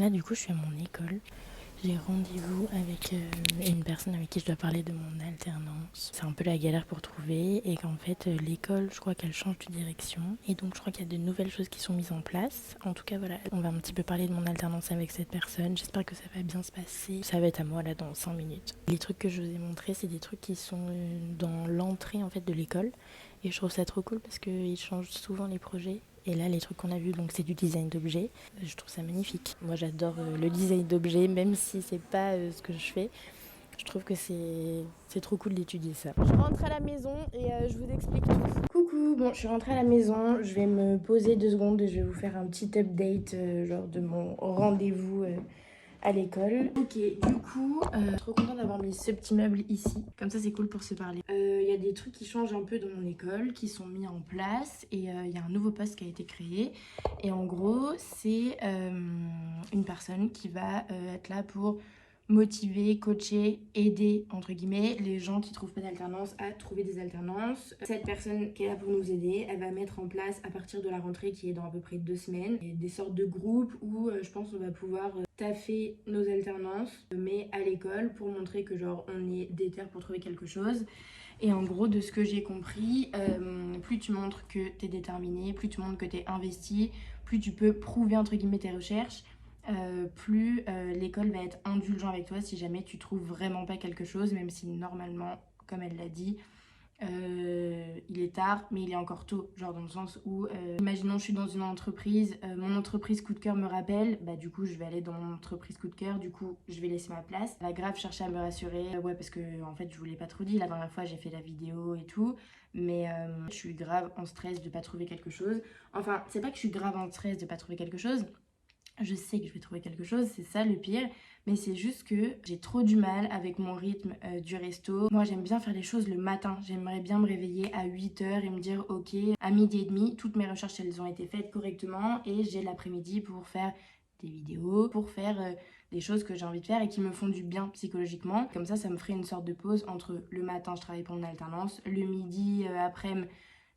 Là, du coup, je suis à mon école. J'ai rendez-vous avec une personne avec qui je dois parler de mon alternance. C'est un peu la galère pour trouver et qu'en fait, l'école, je crois qu'elle change de direction. Et donc, je crois qu'il y a de nouvelles choses qui sont mises en place. En tout cas, voilà, on va un petit peu parler de mon alternance avec cette personne. J'espère que ça va bien se passer. Ça va être à moi, là, dans 5 minutes. Les trucs que je vous ai montrés, c'est des trucs qui sont dans l'entrée, en fait, de l'école. Et je trouve ça trop cool parce qu'ils changent souvent les projets. Et là, les trucs qu'on a vus, donc c'est du design d'objets. Je trouve ça magnifique. Moi, j'adore le design d'objets, même si c'est pas ce que je fais. Je trouve que c'est trop cool d'étudier ça. Je rentre à la maison et je vous explique tout. Coucou, bon, je suis rentrée à la maison. Je vais me poser 2 secondes et je vais vous faire un petit update genre de mon rendez-vous à l'école. Ok, du coup, je suis trop contente d'avoir mis ce petit meuble ici. Comme ça, c'est cool pour se parler. Il y a des trucs qui changent un peu dans mon école, qui sont mis en place. Et il y a un nouveau poste qui a été créé. Et en gros, c'est une personne qui va être là pour motiver, coacher, aider, entre guillemets, les gens qui trouvent pas d'alternance à trouver des alternances. Cette personne qui est là pour nous aider, elle va mettre en place à partir de la rentrée qui est dans à peu près 2 semaines, des sortes de groupes où je pense on va pouvoir taffer nos alternances, mais à l'école pour montrer que genre on est déter pour trouver quelque chose. Et en gros, de ce que j'ai compris, plus tu montres que t'es déterminé, plus tu montres que t'es investi, plus tu peux prouver entre guillemets tes recherches, plus l'école va être indulgent avec toi si jamais tu trouves vraiment pas quelque chose, même si normalement, comme elle l'a dit, il est tard, mais il est encore tôt. Genre dans le sens où, imaginons je suis dans une entreprise, mon entreprise coup de cœur me rappelle, bah du coup je vais aller dans mon entreprise coup de cœur, du coup je vais laisser ma place. Elle va grave chercher à me rassurer, ouais parce que en fait je vous l'ai pas trop dit, la dernière fois j'ai fait la vidéo et tout, mais je suis grave en stress de pas trouver quelque chose. Enfin, c'est pas que je suis grave en stress de pas trouver quelque chose, je sais que je vais trouver quelque chose, c'est ça le pire, mais c'est juste que j'ai trop du mal avec mon rythme du resto. Moi j'aime bien faire les choses le matin, j'aimerais bien me réveiller à 8h et me dire ok, à 12h30, toutes mes recherches elles ont été faites correctement et j'ai l'après-midi pour faire des vidéos, pour faire des choses que j'ai envie de faire et qui me font du bien psychologiquement. Comme ça me ferait une sorte de pause entre le matin je travaille pour mon alternance, le midi après-midi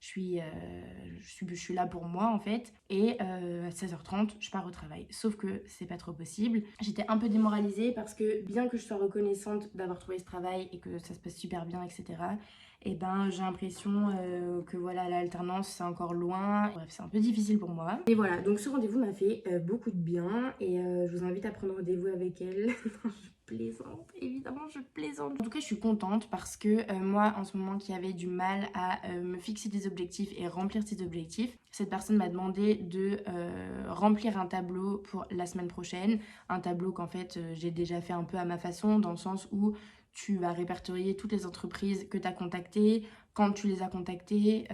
je suis là pour moi en fait et à 16h30 je pars au travail, sauf que c'est pas trop possible. J'étais un peu démoralisée parce que bien que je sois reconnaissante d'avoir trouvé ce travail et que ça se passe super bien etc, et ben j'ai l'impression que voilà l'alternance c'est encore loin, bref c'est un peu difficile pour moi. Et voilà, donc ce rendez-vous m'a fait beaucoup de bien et je vous invite à prendre rendez-vous avec elle. Je plaisante, évidemment je plaisante. En tout cas je suis contente parce que moi en ce moment qui avait du mal à me fixer des objectifs et remplir ces objectifs, cette personne m'a demandé de remplir un tableau pour la semaine prochaine. Un tableau qu'en fait j'ai déjà fait un peu à ma façon, dans le sens où tu vas répertorier toutes les entreprises que tu as contactées, quand tu les as contactées,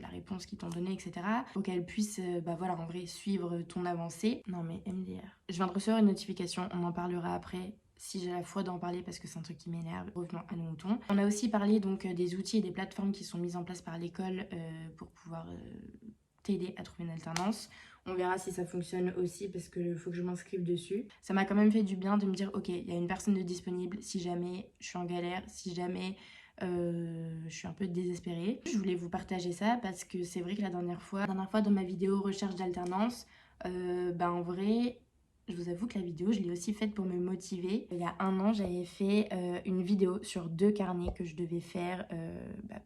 la réponse qu'ils t'ont donnée, etc. Pour qu'elles puissent, bah voilà, en vrai, suivre ton avancée. Non mais MDR. Je viens de recevoir une notification, on en parlera après si j'ai la foi d'en parler parce que c'est un truc qui m'énerve. Revenons à nos moutons. On a aussi parlé donc des outils et des plateformes qui sont mises en place par l'école pour pouvoir t'aider à trouver une alternance. On verra si ça fonctionne aussi parce qu'il faut que je m'inscrive dessus. Ça m'a quand même fait du bien de me dire ok, il y a une personne de disponible si jamais je suis en galère, si jamais je suis un peu désespérée. Je voulais vous partager ça parce que c'est vrai que la dernière fois dans ma vidéo recherche d'alternance, bah en vrai je vous avoue que la vidéo, je l'ai aussi faite pour me motiver. Il y a 1 an, j'avais fait une vidéo sur 2 carnets que je devais faire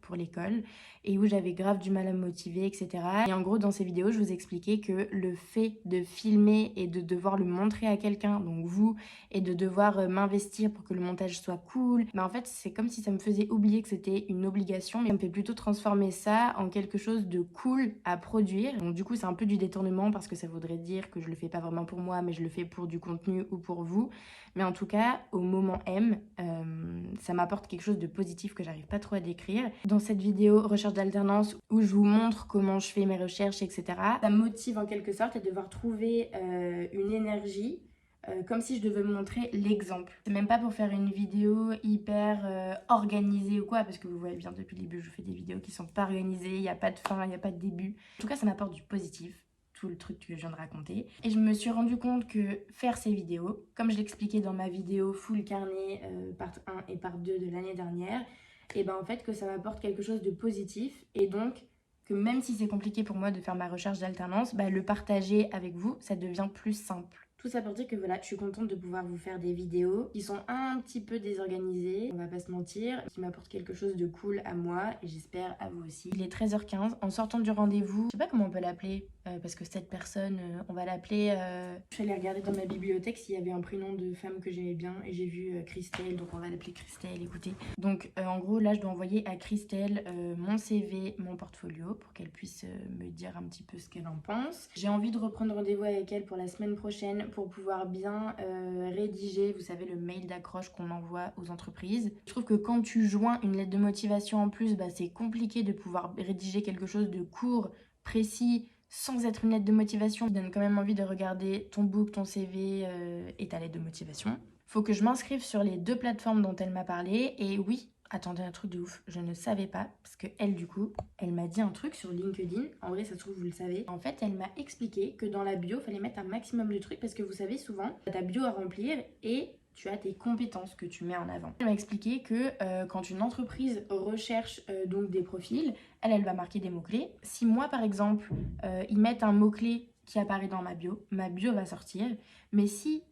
pour l'école et où j'avais grave du mal à me motiver, etc. Et en gros, dans ces vidéos, je vous expliquais que le fait de filmer et de devoir le montrer à quelqu'un, donc vous, et de devoir m'investir pour que le montage soit cool, mais en fait, c'est comme si ça me faisait oublier que c'était une obligation, mais ça me fait plutôt transformer ça en quelque chose de cool à produire. Donc du coup, c'est un peu du détournement parce que ça voudrait dire que je le fais pas vraiment pour moi, mais je le fais pour du contenu ou pour vous. Mais en tout cas, au moment M, ça m'apporte quelque chose de positif que j'arrive pas trop à décrire. Dans cette vidéo recherche d'alternance où je vous montre comment je fais mes recherches, etc., ça me motive en quelque sorte à devoir trouver une énergie comme si je devais me montrer l'exemple. C'est même pas pour faire une vidéo hyper organisée ou quoi, parce que vous voyez bien depuis le début, je fais des vidéos qui sont pas organisées, il n'y a pas de fin, il n'y a pas de début. En tout cas, ça m'apporte du positif, tout le truc que je viens de raconter. Et je me suis rendu compte que faire ces vidéos, comme je l'expliquais dans ma vidéo full carnet part 1 et part 2 de l'année dernière, et ben en fait que ça m'apporte quelque chose de positif et donc que même si c'est compliqué pour moi de faire ma recherche d'alternance, bah, le partager avec vous, ça devient plus simple. Tout ça pour dire que voilà, je suis contente de pouvoir vous faire des vidéos qui sont un petit peu désorganisées, on va pas se mentir, qui m'apportent quelque chose de cool à moi et j'espère à vous aussi. Il est 13h15, en sortant du rendez-vous, je sais pas comment on peut l'appeler, parce que cette personne, on va l'appeler... Je suis allée regarder dans ma bibliothèque s'il y avait un prénom de femme que j'aimais bien et j'ai vu Christelle, donc on va l'appeler Christelle, écoutez. Donc en gros là je dois envoyer à Christelle mon CV, mon portfolio pour qu'elle puisse me dire un petit peu ce qu'elle en pense. J'ai envie de reprendre rendez-vous avec elle pour la semaine prochaine pour pouvoir bien rédiger, vous savez, le mail d'accroche qu'on envoie aux entreprises. Je trouve que quand tu joins une lettre de motivation en plus, c'est compliqué de pouvoir rédiger quelque chose de court, précis, sans être une lettre de motivation. Ça donne quand même envie de regarder ton book, ton CV et ta lettre de motivation. Faut que je m'inscrive sur les 2 plateformes dont elle m'a parlé. Et oui, attendez, un truc de ouf, je ne savais pas, parce que elle, du coup, elle m'a dit un truc sur LinkedIn. En vrai, ça se trouve, vous le savez. En fait, elle m'a expliqué que dans la bio, il fallait mettre un maximum de trucs, parce que vous savez, souvent, tu as ta bio à remplir et tu as tes compétences que tu mets en avant. Elle m'a expliqué que quand une entreprise recherche donc des profils, elle va marquer des mots-clés. Si moi, par exemple, ils mettent un mot-clé qui apparaît dans ma bio va sortir. Mais si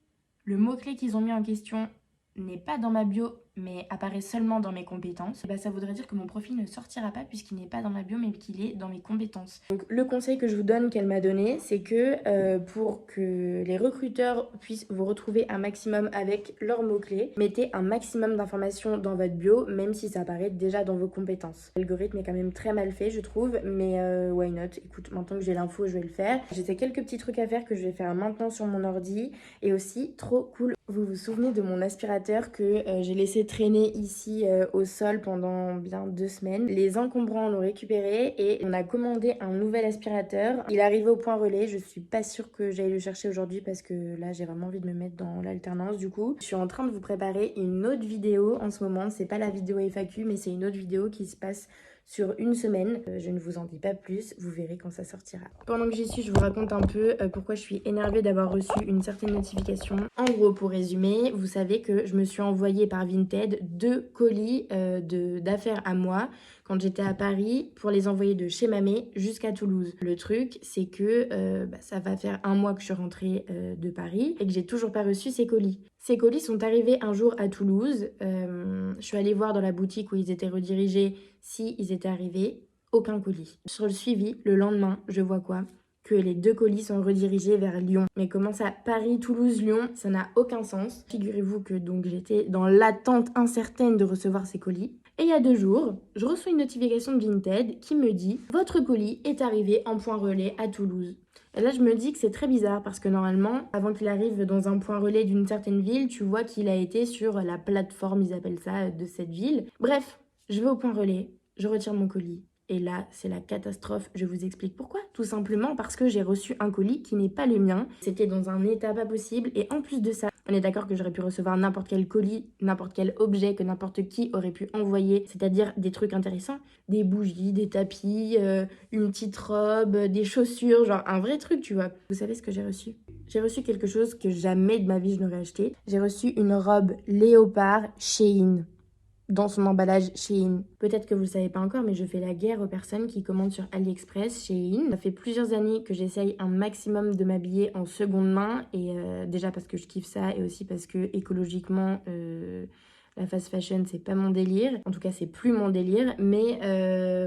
le mot-clé qu'ils ont mis en question n'est pas dans ma bio mais apparaît seulement dans mes compétences, ça voudrait dire que mon profil ne sortira pas puisqu'il n'est pas dans ma bio mais qu'il est dans mes compétences. Donc le conseil que je vous donne, qu'elle m'a donné, c'est que pour que les recruteurs puissent vous retrouver un maximum avec leurs mots-clés, mettez un maximum d'informations dans votre bio, même si ça apparaît déjà dans vos compétences. L'algorithme est quand même très mal fait, je trouve, mais why not? Écoute, maintenant que j'ai l'info, je vais le faire. J'ai quelques petits trucs à faire que je vais faire maintenant sur mon ordi, et aussi, trop cool, vous vous souvenez de mon aspirateur que j'ai laissé traîner ici au sol pendant bien 2 semaines. Les encombrants l'ont récupéré et on a commandé un nouvel aspirateur. Il est arrivé au point relais. Je suis pas sûre que j'aille le chercher aujourd'hui parce que là j'ai vraiment envie de me mettre dans l'alternance du coup. Je suis en train de vous préparer une autre vidéo en ce moment. C'est pas la vidéo FAQ mais c'est une autre vidéo qui se passe sur une semaine. Je ne vous en dis pas plus, vous verrez quand ça sortira. Pendant que j'y suis, je vous raconte un peu pourquoi je suis énervée d'avoir reçu une certaine notification. En gros, pour résumer, vous savez que je me suis envoyée par Vinted 2 colis d'affaires à moi quand j'étais à Paris pour les envoyer de chez Mamé jusqu'à Toulouse. Le truc, c'est que ça va faire 1 mois que je suis rentrée de Paris et que j'ai toujours pas reçu ces colis. Ces colis sont arrivés un jour à Toulouse. Je suis allée voir dans la boutique où ils étaient redirigés si ils étaient arrivés. Aucun colis. Sur le suivi, le lendemain, je vois quoi? Que les 2 colis sont redirigés vers Lyon. Mais comment ça? Paris, Toulouse, Lyon, ça n'a aucun sens. Figurez-vous que donc j'étais dans l'attente incertaine de recevoir ces colis. Et il y a 2 jours, je reçois une notification de Vinted qui me dit « Votre colis est arrivé en point relais à Toulouse ». Et là, je me dis que c'est très bizarre parce que normalement, avant qu'il arrive dans un point relais d'une certaine ville, tu vois qu'il a été sur la plateforme, ils appellent ça, de cette ville. Bref, je vais au point relais, je retire mon colis. Et là, c'est la catastrophe. Je vous explique pourquoi. Tout simplement parce que j'ai reçu un colis qui n'est pas le mien. C'était dans un état pas possible. Et en plus de ça, on est d'accord que j'aurais pu recevoir n'importe quel colis, n'importe quel objet que n'importe qui aurait pu envoyer. C'est-à-dire des trucs intéressants. Des bougies, des tapis, une petite robe, des chaussures. Genre un vrai truc, tu vois. Vous savez ce que j'ai reçu? J'ai reçu quelque chose que jamais de ma vie je n'aurais acheté. J'ai reçu une robe léopard Shein. Dans son emballage Shein. Peut-être que vous le savez pas encore, mais je fais la guerre aux personnes qui commandent sur AliExpress, Shein. Ça fait plusieurs années que j'essaye un maximum de m'habiller en seconde main, et déjà parce que je kiffe ça, et aussi parce que écologiquement, la fast fashion, c'est pas mon délire. En tout cas, c'est plus mon délire. Mais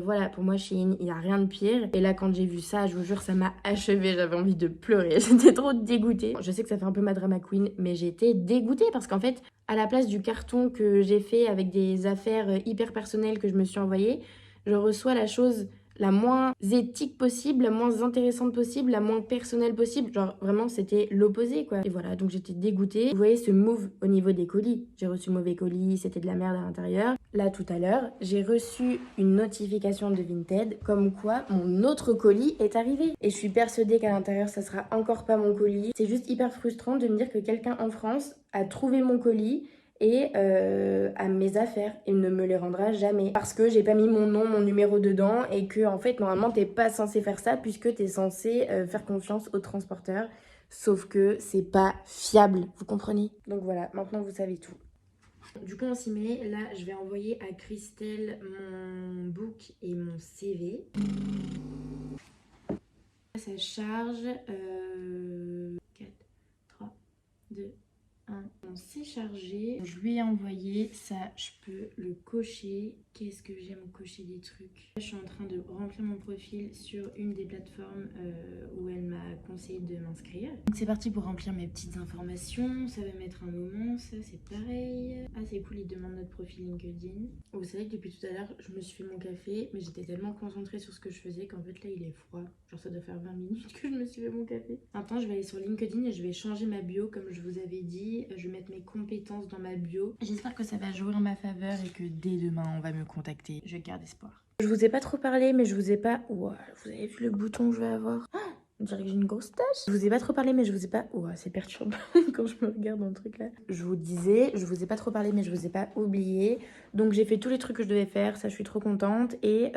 voilà, pour moi, Shein, il n'y a rien de pire. Et là, quand j'ai vu ça, je vous jure, ça m'a achevée. J'avais envie de pleurer. J'étais trop dégoûtée. Je sais que ça fait un peu ma drama queen, mais j'étais dégoûtée parce qu'en fait, à la place du carton que j'ai fait avec des affaires hyper personnelles que je me suis envoyées, je reçois la chose la moins éthique possible, la moins intéressante possible, la moins personnelle possible. Genre vraiment c'était l'opposé quoi. Et voilà, donc j'étais dégoûtée. Vous voyez ce move au niveau des colis. J'ai reçu mauvais colis, c'était de la merde à l'intérieur. Là tout à l'heure, j'ai reçu une notification de Vinted comme quoi mon autre colis est arrivé. Et je suis persuadée qu'à l'intérieur ça sera encore pas mon colis. C'est juste hyper frustrant de me dire que quelqu'un en France a trouvé mon colis et à mes affaires. Il ne me les rendra jamais. Parce que j'ai pas mis mon nom, mon numéro dedans et que en fait normalement t'es pas censé faire ça puisque t'es censé faire confiance au transporteur. Sauf que c'est pas fiable, vous comprenez? Donc voilà, maintenant vous savez tout. Du coup on s'y met, là je vais envoyer à Christelle mon book et mon CV. Ça charge 4, 3, c'est chargé. Je lui ai envoyé ça, je peux le cocher. Qu'est-ce que j'aime cocher des trucs. Je suis en train de remplir mon profil sur une des plateformes où elle m'a conseillé de m'inscrire. Donc c'est parti pour remplir mes petites informations. Ça va mettre un moment, ça c'est pareil. Ah c'est cool, il demande notre profil LinkedIn. Vous savez que depuis tout à l'heure, je me suis fait mon café, mais j'étais tellement concentrée sur ce que je faisais qu'en fait là il est froid. Genre ça doit faire 20 minutes que je me suis fait mon café. Maintenant je vais aller sur LinkedIn et je vais changer ma bio comme je vous avais dit. Je vais mettre mes compétences dans ma bio. J'espère que ça va jouer en ma faveur et que dès demain on va me contacter. Je garde espoir. Je vous ai pas trop parlé, mais je vous ai pas... Ouah, vous avez vu le bouton que je vais avoir? Oh, on dirait que j'ai une grosse tache. Je vous ai pas trop parlé, mais je vous ai pas... Ouah, c'est perturbant quand je me regarde dans le truc là. Je vous disais, je vous ai pas trop parlé, mais je vous ai pas oublié. Donc j'ai fait tous les trucs que je devais faire, ça je suis trop contente. Et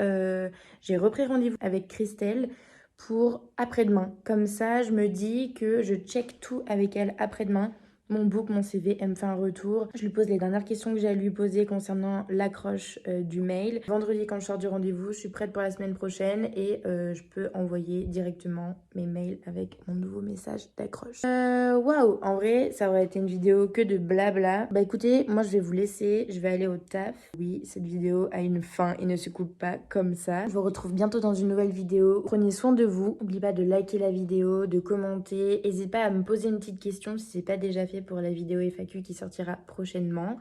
j'ai repris rendez-vous avec Christelle pour après-demain. Comme ça, je me dis que je check tout avec elle après-demain. Mon book, mon CV, elle me fait un retour. Je lui pose les dernières questions que j'ai à lui poser concernant l'accroche du mail. Vendredi, quand je sors du rendez-vous, je suis prête pour la semaine prochaine et je peux envoyer directement mes mails avec mon nouveau message d'accroche. Waouh, en vrai, ça aurait été une vidéo que de blabla. Bah écoutez, moi je vais vous laisser, je vais aller au taf. Oui, cette vidéo a une fin et ne se coupe pas comme ça. Je vous retrouve bientôt dans une nouvelle vidéo. Prenez soin de vous. N'oubliez pas de liker la vidéo, de commenter. N'hésitez pas à me poser une petite question si c'est pas déjà fait pour la vidéo FAQ qui sortira prochainement.